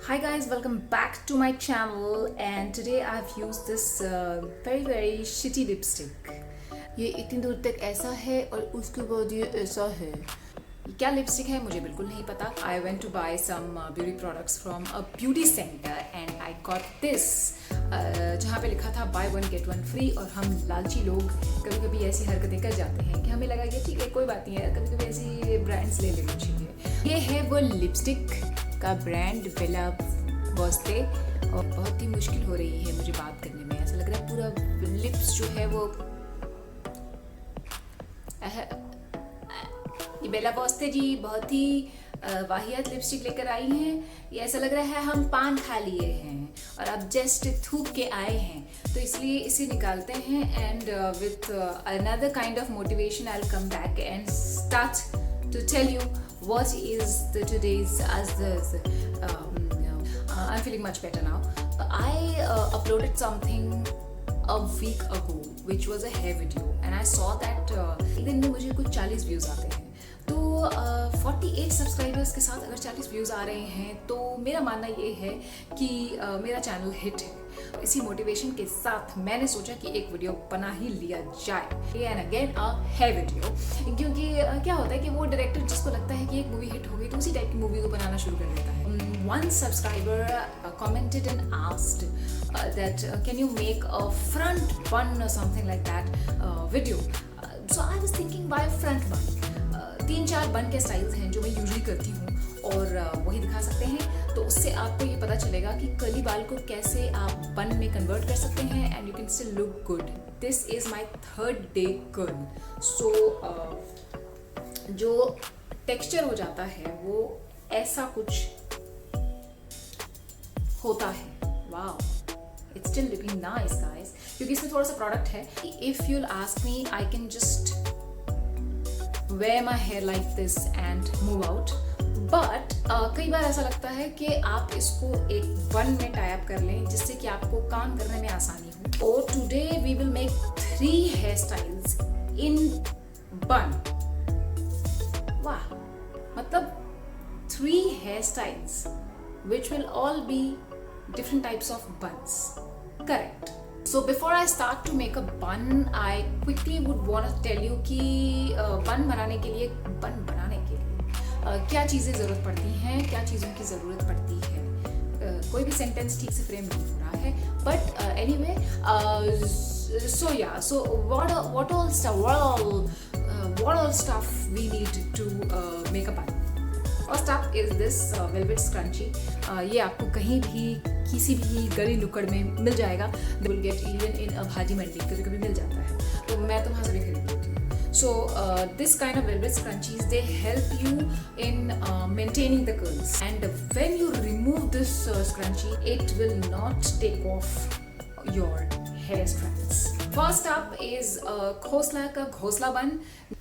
Hi guys, welcome back to my channel and today I've used this very shitty lipstick. ये इतनी दूर तक ऐसा है और उसके बाद ये ऐसा है. ये क्या लिपस्टिक है मुझे बिल्कुल नहीं पता. I went to buy some beauty products from a beauty center and I got this जहाँ पे लिखा था buy one get one free और हम लालची लोग कभी कभी ऐसी हरकतें कर जाते हैं कि हमें लगा कि ठीक है कोई बात नहीं है, कभी कभी ऐसी ब्रांड्स ले लेनी चाहिए. ये है वो लिपस्टिक का ब्रांड बेला वोस्ते और बहुत ही मुश्किल हो रही है मुझे बात करने में. ऐसा लग रहा है पूरा लिप्स जो है वो ये बेला वोस्ते जी बहुत ही वाहियात लिपस्टिक लेकर आई हैं. ये ऐसा लग रहा है हम पान खा लिए हैं और अब जस्ट थूक के आए हैं, तो इसलिए इसे निकालते हैं and with another kind of motivation I will come back and start to tell you what is the today's I'm feeling much better now. I uploaded something a week ago which was a hair video and I saw that एक दिन में मुझे कुछ 40 views आते हैं. तो 48 subscribers के साथ अगर 40 व्यूज आ रहे हैं तो मेरा मानना ये है कि मेरा चैनल हिट है. इसी मोटिवेशन के साथ मैंने सोचा कि एक वीडियो बना ही लिया जाए एंड अगेन अ है वीडियो, क्योंकि क्या होता है कि वो डायरेक्टर जिसको लगता है कि एक मूवी हिट हो गई तो उसी टाइप की मूवी को बनाना शुरू कर देता है. One subscriber commented and asked that can you make a front bun or something like that video. So I was thinking why front bun. 3-4 बन के स्टाइल्स हैं जो मैं यूजुअली करती हूँ और वही दिखा सकते हैं. तो उससे आपको ये पता चलेगा कि कर्ली बाल को कैसे आप बन में कन्वर्ट कर सकते हैं and you can still look good. This is my third day curl. So जो टेक्सचर हो जाता है वो ऐसा कुछ होता है. Wow, it's still looking nice guys, क्योंकि इसमें थोड़ा सा प्रोडक्ट है. If you ask me I can just wear my hair like this and move out, but कई बार ऐसा लगता है कि आप इसको एक बन में टाई अप कर लें जिससे कि आपको काम करने में आसानी हो. और today we will make 3 hairstyles in bun. वाह, मतलब 3 hairstyles which will all be different types of buns. Correct. So before I start to make a bun, I quickly would want to tell you कि बन बनाने के लिए क्या चीज़ें ज़रूरत पड़ती हैं, क्या चीज़ों की ज़रूरत पड़ती है. कोई भी सेंटेंस ठीक से फ्रेम नहीं हो रहा है, but anyway so what all stuff we need to make a bun. First up is this velvet scrunchie. ये आपको कहीं भी किसी भी गली नुक्कड़ में मिल जाएगा. You will get even in a भाजी मंडी कभी कभी मिल जाता है, तो मैं तो वहाँ से भी खरीद लेती हूँ. So this kind of velvet scrunchies they help you in maintaining the curls, and when you remove this scrunchie it will not take off your hair strands. First up is घोंसला का घोंसला बन.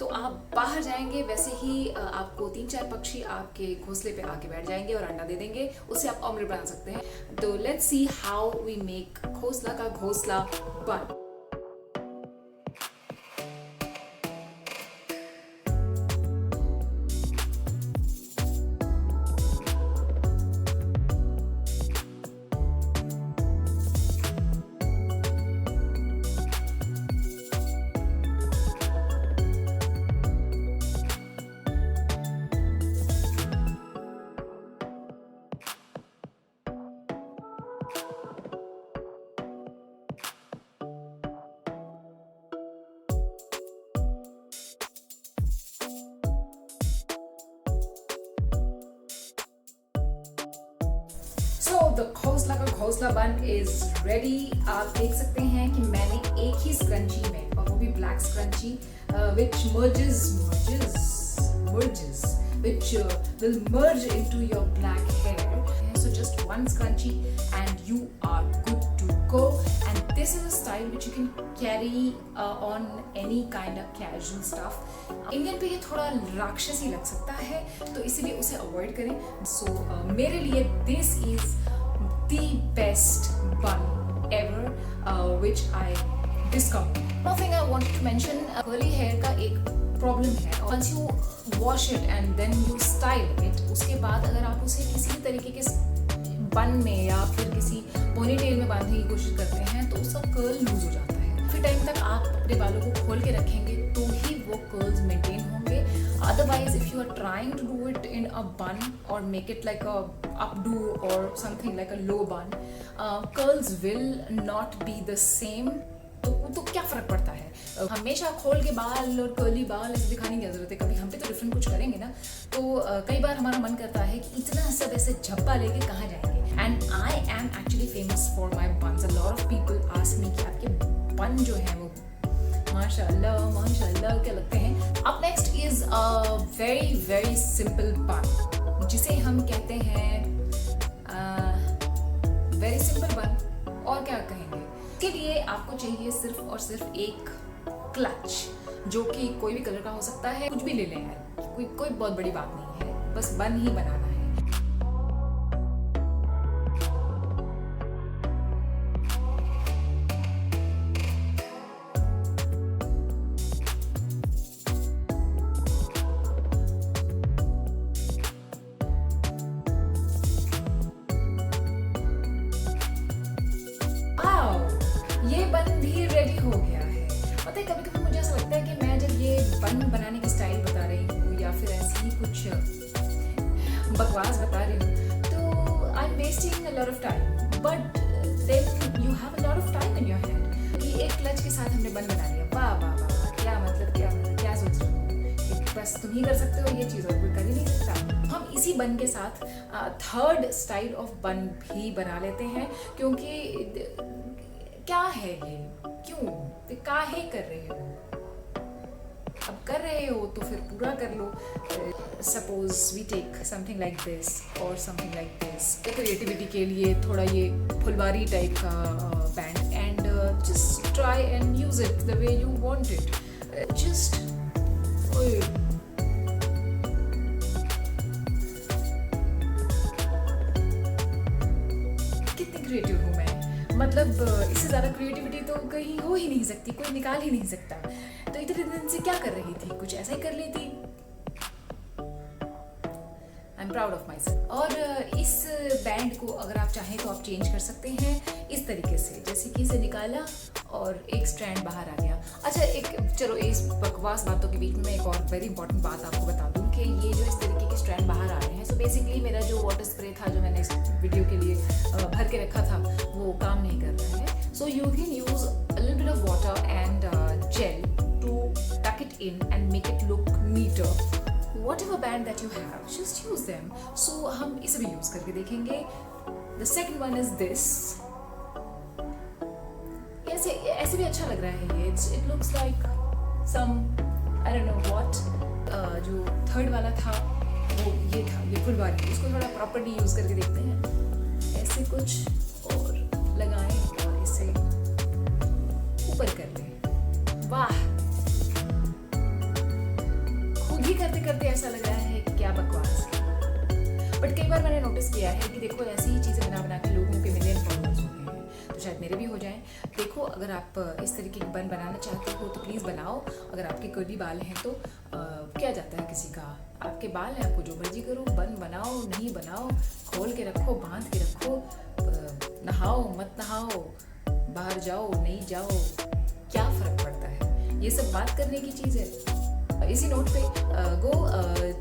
तो आप बाहर जाएंगे वैसे ही आपको 3-4 पक्षी आपके घोंसले पे आके बैठ जाएंगे और अंडा दे देंगे. उससे आप ऑमलेट बना सकते हैं. तो let's see how we make घोंसला का घोंसला बन. So the घोंसला का घोंसला बन is ready. आप देख सकते हैं कि मैंने एक ही स्क्रंची में, और वो भी black scrunchie which will merge into your black hair. So just one scrunchie and you are good to go. And this is a style which you can carry on any kind of casual stuff. Indian पे ये थोड़ा राक्षसी लग सकता है तो इसीलिए उसे अवॉइड करें. So मेरे लिए this is the best bun ever which I discovered. One thing I wanted to mention, curly hair का एक प्रॉब्लम है. once you wash it and then you style it, उसके बाद अगर आप उसे किसी भी तरीके के बन में या फिर किसी पोनीटेल में बांधने की कोशिश करते हैं तो उसका कर्ल लूज हो जाता है। फिर टाइम तक आप अपने बालों को खोल के रखेंगे तो ही वो कर्ल्स मेंटेन होंगे। Otherwise if you are trying to do it in a bun और मेक इट लाइक अ अपडू और समथिंग लाइक अ लो बन, curls will not be the same. तो क्या फ़र्क पड़ता है? हमेशा खोल के बाल और कर्ली बाल ऐसे दिखाने की ज़रूरत है, कभी हम पे तो डिफरेंट कुछ करेंगे ना। तो कई बार हमारा मन करता है कि इतना सब ऐसे झब्बा लेके कहाँ जाएंगे। And I am actually famous for my buns. A lot of people ask me कि आपके बन जो है वो माशाल्लाह माशाल्लाह क्या लगते हैं। अब next is a very very simple बन, जिसे हम कहते हैं वेरी सिंपल बन। और क्या कहेंगे, इसके लिए आपको चाहिए सिर्फ और सिर्फ एक क्लच, जो कि कोई भी कलर का हो सकता है। कुछ भी ले लें यार, कोई बहुत बड़ी बात नहीं है, बस बन ही बनाना है। ये बन भी रेडी हो गया है। पता है कभी कभी मुझे ऐसा लगता है कि मैं जब ये बन बनाने की स्टाइल बता रही हूँ या फिर ऐसे ही कुछ बकवास बता रही हूँ तो I am wasting a lot of time, but then you have a lot of time in your hand कि एक क्लच के साथ हमने बन बना लिया। वाह वाह वाह वाह, क्या मतलब क्या सोच रहे हो कि बस तुम ही कर सकते हो ये चीज़ और कोई कर ही नहीं सकता। हम इसी बन के साथ थर्ड स्टाइल ऑफ बन भी बना लेते हैं, क्योंकि क्या है ये, क्यों काहे कर रहे हो? अब कर रहे हो तो फिर पूरा कर लो। Suppose we take something like this और समथिंग लाइक दिस, क्रिएटिविटी के लिए थोड़ा ये फुलवारी टाइप का band, and just try and use it the way you want it. Just कितनी क्रिएटिव हूँ मैं, मतलब इससे ज़्यादा क्रिएटिविटी तो कहीं हो ही नहीं सकती, कोई निकाल ही नहीं सकता। तो इतने दिन से क्या कर रही थी, कुछ ऐसा ही कर ली थी। I am proud of my self. और इस बैंड को अगर आप चाहें तो आप चेंज कर सकते हैं इस तरीके से, जैसे कि इसे निकाला और एक स्ट्रैंड बाहर आ गया। अच्छा चलो इस बकवास बातों के बीच में एक और वेरी इंपॉर्टेंट बात आपको बता दूं कि ये जो इस तरीके के स्ट्रैंड बाहर आ रहे हैं, सो बेसिकली मेरा जो वाटर स्प्रे था जो मैंने इस वीडियो के लिए भर के रखा था वो काम नहीं कर रहा है। So you can use a little bit of water and gel to tuck it in and make it look neater. Whatever band that you have, just use them. So हम इसे भी यूज करके देखेंगे। The second one is this. ऐसे भी अच्छा लग रहा है ये। It looks like some I don't know what. जो थर्ड वाला था वो ये था, ये फुलवारी। इसको थोड़ा प्रॉपर्ली यूज करके देखते हैं। ऐसे कुछ और लगाएं और इसे ऊपर कर लें। वाह, करते करते ऐसा लग रहा है कि क्या बकवास। बट कई बार मैंने नोटिस किया है कि देखो ऐसी ही चीज़ें बना बना के लोगों के मिलियन फॉलोअर्स हो गए हैं, तो शायद मेरे भी हो जाएं। देखो अगर आप इस तरीके की बन बनाना चाहते हो तो प्लीज़ बनाओ। अगर आपके कर्ली बाल हैं तो क्या जाता है किसी का, आपके बाल हैं, आपको जो मर्जी करो, बन बनाओ नहीं बनाओ, खोल के रखो, बांध के रखो, नहाओ मत नहाओ, बाहर जाओ नहीं जाओ, क्या फ़र्क पड़ता है? ये सब बात करने की चीज़ है। इसी नोट पे go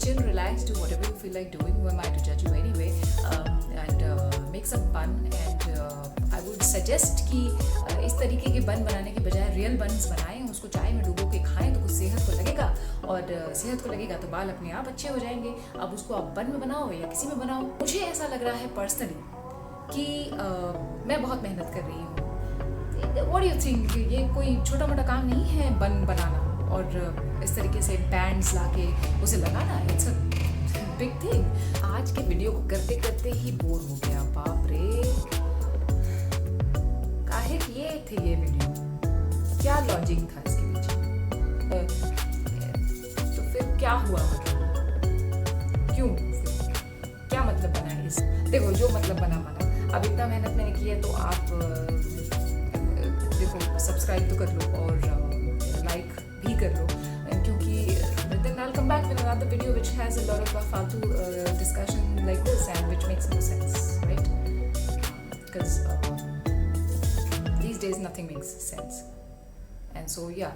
chill, relax, do whatever you feel like doing. Who am I to judge you anyway? And make some fun. And I would suggest कि इस तरीके के बन बनाने के बजाय रियल बन्स बनाएं, उसको चाय में डुबो के खाएं तो कुछ सेहत को लगेगा, और सेहत को लगेगा तो बाल अपने आप अच्छे हो जाएंगे। अब उसको आप बन में बनाओ या किसी में बनाओ। मुझे ऐसा लग रहा है पर्सनली कि मैं बहुत मेहनत कर रही हूँ। What do you think? ये कोई छोटा मोटा काम नहीं है बन बनाना और इस तरीके से बैंड्स लाके उसे लगाना। It's a big thing. आज के वीडियो को करते करते ही बोर हो गया, बाप रे। काहे किए थे ये वीडियो, क्या लॉजिक था इसके पीछे? तो फिर क्या हुआ, मतलब क्यों, क्या मतलब बना इस? देखो जो मतलब बना। अब इतना मेहनत मैंने की है तो आप देखो सब्सक्राइब तो कर लो और लाइक भी कर लो, क्योंकि then I'll come back with another video which has a lot of faltu discussion like this and which makes no sense, right? because these days nothing makes sense. And so yeah,